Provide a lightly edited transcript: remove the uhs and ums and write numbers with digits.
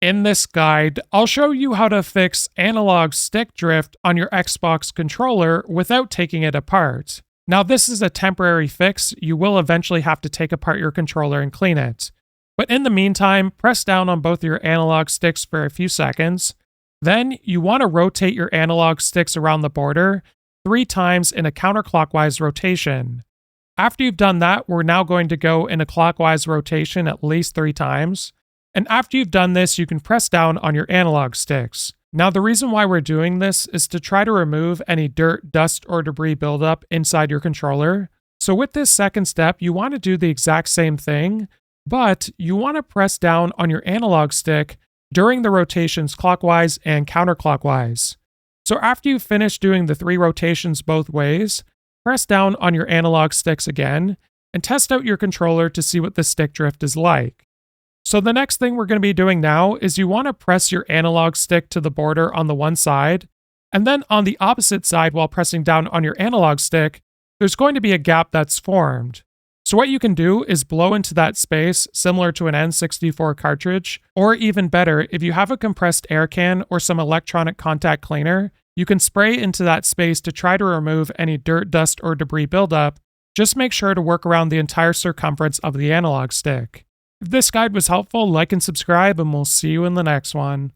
In this guide, I'll show you how to fix analog stick drift on your Xbox controller without taking it apart. Now, this is a temporary fix. You will eventually have to take apart your controller and clean it. But in the meantime, press down on both your analog sticks for a few seconds. Then you want to rotate your analog sticks around the border 3 times in a counterclockwise rotation. After you've done that, we're now going to go in a clockwise rotation at least 3 times. And after you've done this, you can press down on your analog sticks. Now, the reason why we're doing this is to try to remove any dirt, dust, or debris buildup inside your controller. So with this second step, you want to do the exact same thing, but you want to press down on your analog stick during the rotations clockwise and counterclockwise. So after you've finished doing the 3 rotations both ways, press down on your analog sticks again and test out your controller to see what the stick drift is like. So the next thing we're going to be doing now is you want to press your analog stick to the border on the one side, and then on the opposite side while pressing down on your analog stick, there's going to be a gap that's formed. So what you can do is blow into that space similar to an N64 cartridge, or even better, if you have a compressed air can or some electronic contact cleaner, you can spray into that space to try to remove any dirt, dust, or debris buildup. Just make sure to work around the entire circumference of the analog stick. If this guide was helpful, like and subscribe, and we'll see you in the next one.